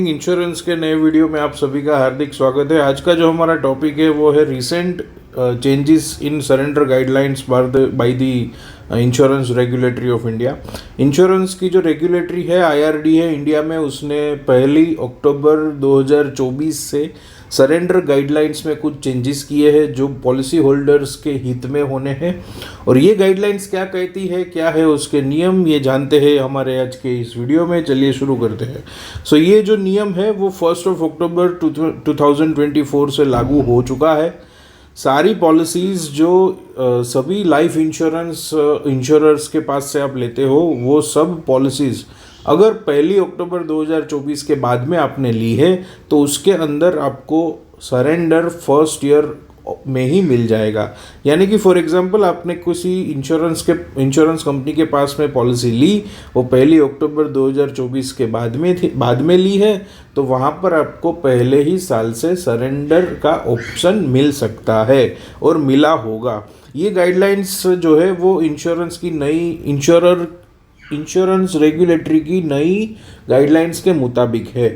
Insurance के नए video में आप सभी का हार्दिक स्वागत है। आज का जो हमारा टॉपिक है वो है recent changes in surrender guidelines by the insurance regulatory of India. Insurance की जो रेगुलेटरी है आईआरडी है इंडिया में, उसने 1 अक्टूबर 2024 से सरेंडर गाइडलाइंस में कुछ चेंजेस किए हैं जो पॉलिसी होल्डर्स के हित में होने हैं। और ये गाइडलाइंस क्या कहती है, क्या है उसके नियम, ये जानते हैं हमारे आज के इस वीडियो में। चलिए शुरू करते हैं। ये जो नियम है वो 1 अक्टूबर 2024 से लागू हो चुका है। सारी पॉलिसीज़ जो सभी लाइफ इंश्योरर्स के पास से आप लेते हो, वो सब पॉलिसीज़ अगर 1 अक्टूबर 2024 के बाद में आपने ली है तो उसके अंदर आपको सरेंडर फर्स्ट ईयर में ही मिल जाएगा। यानी कि फॉर एग्जांपल आपने किसी इंश्योरेंस कंपनी के पास में पॉलिसी ली, वो 1 अक्टूबर 2024 के बाद में ली है, तो वहाँ पर आपको पहले ही साल से सरेंडर का ऑप्शन मिल सकता है और मिला होगा। ये गाइडलाइंस जो है वो इंश्योरेंस रेगुलेटरी की नई गाइडलाइंस के मुताबिक है।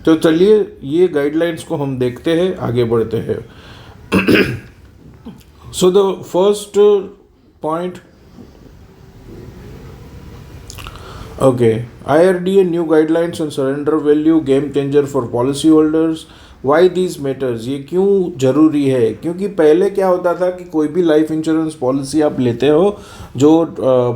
तो चलिए ये गाइडलाइंस को हम देखते हैं, आगे बढ़ते हैं। So the first point, okay, IRDA new guidelines on surrender value, game changer for policy holders. Why these matters? ये क्यों ज़रूरी है? क्योंकि पहले क्या होता था कि कोई भी लाइफ इंश्योरेंस पॉलिसी आप लेते हो जो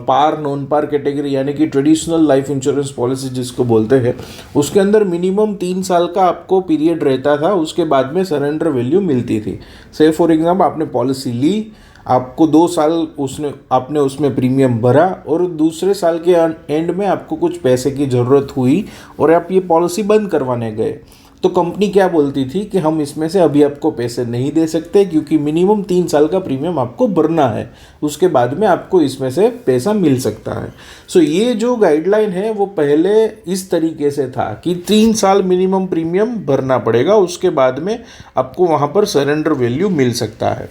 पार नॉन पार कैटेगरी यानी कि ट्रेडिशनल लाइफ इंश्योरेंस पॉलिसी जिसको बोलते हैं, उसके अंदर मिनिमम 3 साल का आपको पीरियड रहता था, उसके बाद में सरेंडर वैल्यू मिलती थी। से फॉर एग्जाम्पल आपने पॉलिसी ली, आपको 2 साल आपने उसमें प्रीमियम भरा और दूसरे साल के एंड में आपको कुछ पैसे की ज़रूरत हुई और आप ये पॉलिसी बंद करवाने गए, तो कंपनी क्या बोलती थी कि हम इसमें से अभी आपको पैसे नहीं दे सकते क्योंकि मिनिमम 3 साल का प्रीमियम आपको भरना है, उसके बाद में आपको इसमें से पैसा मिल सकता है। ये जो गाइडलाइन है वो पहले इस तरीके से था कि 3 साल मिनिमम प्रीमियम भरना पड़ेगा, उसके बाद में आपको वहाँ पर सरेंडर वैल्यू मिल सकता है।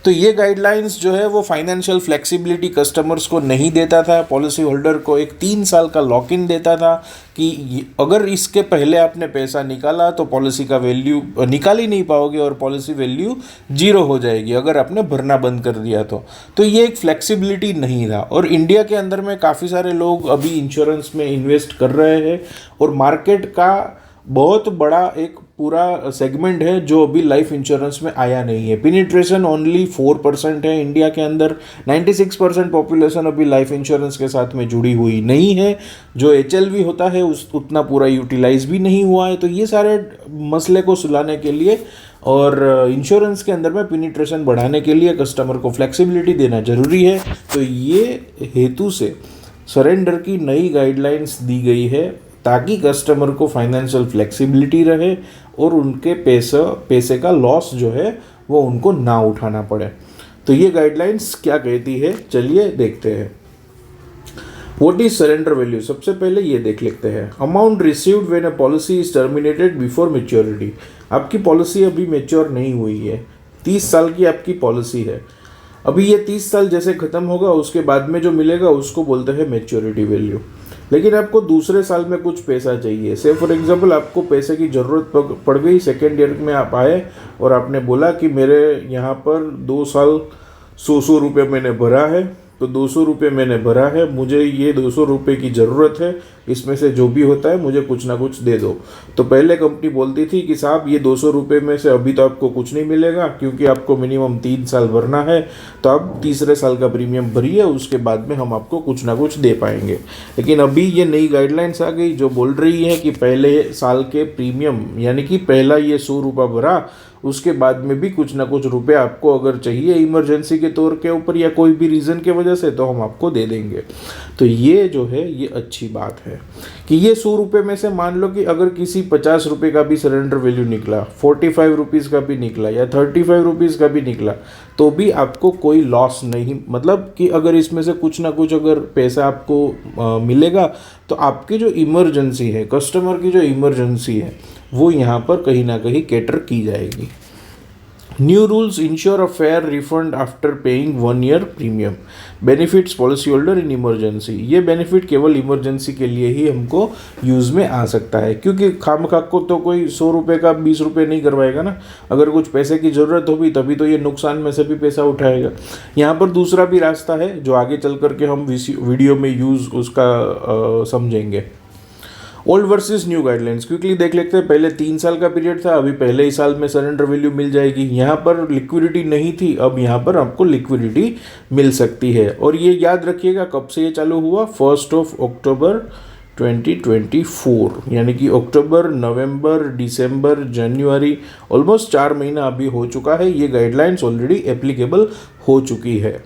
तो ये गाइडलाइंस जो है वो फाइनेंशियल फ्लेक्सिबिलिटी कस्टमर्स को नहीं देता था, पॉलिसी होल्डर को एक 3 साल का लॉक इन देता था कि अगर इसके पहले आपने पैसा निकाला तो पॉलिसी का वैल्यू निकाल ही नहीं पाओगे और पॉलिसी वैल्यू 0 हो जाएगी अगर आपने भरना बंद कर दिया तो ये एक फ्लेक्सिबिलिटी नहीं था। और इंडिया के अंदर में काफ़ी सारे लोग अभी इंश्योरेंस में इन्वेस्ट कर रहे हैं और मार्केट का बहुत बड़ा एक पूरा सेगमेंट है जो अभी लाइफ इंश्योरेंस में आया नहीं है। पेनिट्रेशन ओनली 4% है इंडिया के अंदर, 96% पॉपुलेशन अभी लाइफ इंश्योरेंस के साथ में जुड़ी हुई नहीं है। जो एचएलवी होता है उतना पूरा यूटिलाइज भी नहीं हुआ है। तो ये सारे मसले को सुलाने के लिए और इंश्योरेंस के अंदर में पेनिट्रेशन बढ़ाने के लिए कस्टमर को फ्लेक्सिबिलिटी देना ज़रूरी है। तो ये हेतु से सरेंडर की नई गाइडलाइंस दी गई है ताकि कस्टमर को फाइनेंशियल फ्लेक्सिबिलिटी रहे और उनके पैसे का लॉस जो है वो उनको ना उठाना पड़े। तो ये गाइडलाइंस क्या कहती है, चलिए देखते हैं। What is surrender value? सबसे पहले ये देख लेते हैं। Amount received when a policy is terminated before maturity. आपकी पॉलिसी अभी मैच्योर नहीं हुई है, 30 साल की आपकी पॉलिसी है, अभी ये 30 साल जैसे ख़त्म होगा उसके बाद में जो मिलेगा उसको बोलते हैं मैच्योरिटी वैल्यू। लेकिन आपको दूसरे साल में कुछ पैसा चाहिए, से फॉर एग्जांपल आपको पैसे की ज़रूरत पड़ गई, सेकेंड ईयर में आप आए और आपने बोला कि मेरे यहाँ पर 2 साल 100 रुपये मैंने भरा है, तो 200 रुपये मैंने भरा है, मुझे ये 200 रुपये की ज़रूरत है, इसमें से जो भी होता है मुझे कुछ ना कुछ दे दो। तो पहले कंपनी बोलती थी कि साहब ये 200 रुपये में से अभी तो आपको कुछ नहीं मिलेगा क्योंकि आपको मिनिमम 3 साल भरना है, तो आप तीसरे साल का प्रीमियम भरिए, उसके बाद में हम आपको कुछ ना कुछ दे पाएंगे। लेकिन अभी ये नई गाइडलाइंस आ गई जो बोल रही है कि पहले साल के प्रीमियम यानी कि पहला ये 100 रुपये भरा, उसके बाद में भी कुछ ना कुछ रुपए आपको अगर चाहिए इमरजेंसी के तौर के ऊपर या कोई भी रीज़न के वजह से, तो हम आपको दे देंगे। तो ये जो है ये अच्छी बात है कि ये 100 रुपये में से मान लो कि अगर किसी 50 रुपये का भी सरेंडर वैल्यू निकला, 45 रुपीज़ का भी निकला या 35 रुपीज़ का भी निकला, तो भी आपको कोई लॉस नहीं, मतलब कि अगर इसमें से कुछ ना कुछ अगर पैसा आपको मिलेगा तो आपकी जो इमरजेंसी है, कस्टमर की जो इमरजेंसी है, वो यहाँ पर कहीं ना कहीं कैटर की जाएगी। New rules ensure a fair refund after paying 1 year premium, benefits policy holder in emergency. ये बेनिफिट केवल इमरजेंसी के लिए ही हमको यूज़ में आ सकता है, क्योंकि खामखा को तो कोई 100 रुपये का 20 रुपये नहीं करवाएगा ना। अगर कुछ पैसे की ज़रूरत होगी तभी तो ये नुकसान में से भी पैसा उठाएगा। यहाँ पर दूसरा भी रास्ता है जो आगे चल करके हम वीडियो में यूज़ उसका समझेंगे। Old versus new guidelines quickly देख लेते हैं। पहले 3 साल का पीरियड था, अभी पहले ही साल में सरेंडर वैल्यू मिल जाएगी। यहाँ पर लिक्विडिटी नहीं थी, अब यहाँ पर आपको लिक्विडिटी मिल सकती है। और ये याद रखिएगा कब से ये चालू हुआ, 1 अक्टूबर 2024, यानी कि अक्टूबर, नवंबर, दिसंबर, जनवरी, ऑलमोस्ट 4 महीना अभी हो चुका है। ये गाइडलाइंस ऑलरेडी एप्लीकेबल हो चुकी है।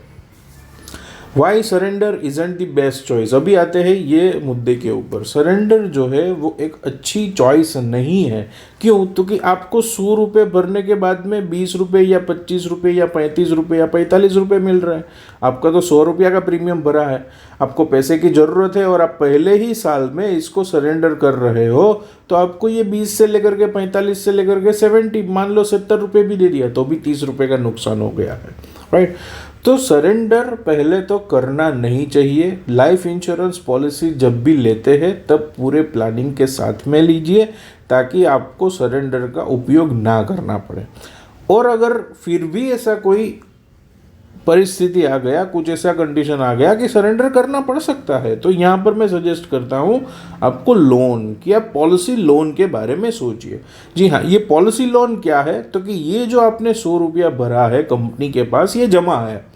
Why surrender isn't the best choice. अभी आते हैं ये मुद्दे के ऊपर। सरेंडर जो है वो एक अच्छी चॉइस नहीं है। क्यों? क्योंकि आपको 100 रुपये भरने के बाद में 20 रुपये या 25 रुपये या 35 रुपये या 45 रुपये मिल रहा है। आपका तो 100 रुपया का प्रीमियम भरा है, आपको पैसे की ज़रूरत है और आप पहले ही साल में इसको सरेंडर कर रहे हो, तो आपको ये 20 से लेकर के 45 से लेकर के 70, मान लो 70 रुपये भी दे दिया तो भी 30 रुपये का नुकसान हो गया है, राइट। तो सरेंडर पहले तो करना नहीं चाहिए। लाइफ इंश्योरेंस पॉलिसी जब भी लेते हैं तब पूरे प्लानिंग के साथ में लीजिए, ताकि आपको सरेंडर का उपयोग ना करना पड़े। और अगर फिर भी ऐसा कोई परिस्थिति आ गया, कुछ ऐसा कंडीशन आ गया कि सरेंडर करना पड़ सकता है, तो यहाँ पर मैं सजेस्ट करता हूँ आपको लोन की, आप पॉलिसी लोन के बारे में सोचिए। जी हाँ, ये पॉलिसी लोन क्या है? तो कि ये जो आपने 100 रुपया भरा है कंपनी के पास, ये जमा है।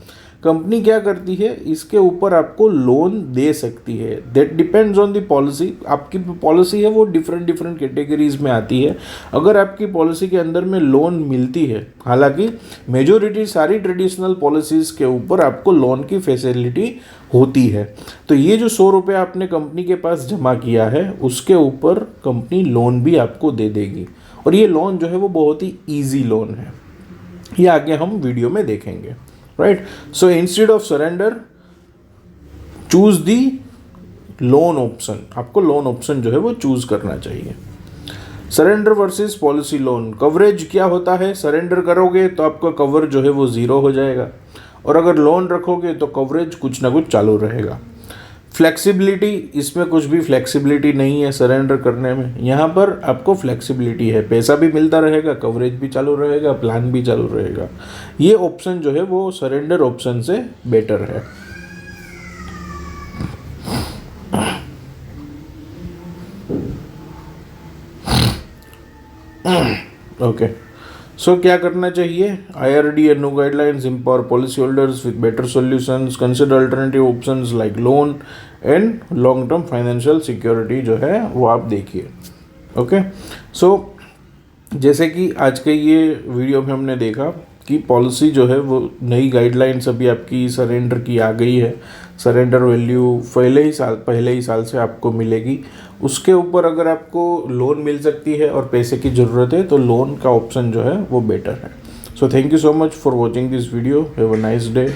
कंपनी क्या करती है, इसके ऊपर आपको लोन दे सकती है। That depends on the policy. आपकी पॉलिसी है वो डिफरेंट डिफरेंट कैटेगरीज में आती है। अगर आपकी पॉलिसी के अंदर में लोन मिलती है, हालांकि मेजोरिटी सारी ट्रेडिशनल पॉलिसीज के ऊपर आपको लोन की फैसिलिटी होती है। तो ये जो 100 रुपये आपने कंपनी के पास जमा किया है, उसके ऊपर कंपनी लोन भी आपको दे देगी। और ये लोन जो है वो बहुत ही ईजी लोन है, ये आगे हम वीडियो में देखेंगे, right. So instead of surrender choose the loan option. आपको लोन ऑप्शन जो है वो चूज करना चाहिए। Surrender versus policy loan coverage क्या होता है? सरेंडर करोगे तो आपका कवर जो है वो 0 हो जाएगा, और अगर लोन रखोगे तो कवरेज कुछ ना कुछ चालू रहेगा। फ्लेक्सिबिलिटी, इसमें कुछ भी फ्लेक्सिबिलिटी नहीं है सरेंडर करने में। यहाँ पर आपको फ्लेक्सिबिलिटी है, पैसा भी मिलता रहेगा, कवरेज भी चालू रहेगा, प्लान भी चालू रहेगा। ये ऑप्शन जो है वो सरेंडर ऑप्शन से बेटर है। ओके, सो क्या करना चाहिए? IRD and new guidelines empower policy holders with better solutions, consider alternative options like loan and long term financial security जो है वो आप देखिए। ओके, सो जैसे कि आज के ये वीडियो में हमने देखा कि पॉलिसी जो है वो नई गाइडलाइंस अभी आपकी सरेंडर की आ गई है। सरेंडर वैल्यू पहले ही साल से आपको मिलेगी। उसके ऊपर अगर आपको लोन मिल सकती है और पैसे की ज़रूरत है तो लोन का ऑप्शन जो है वो बेटर है। So thank you so much for watching this video. Have a nice day.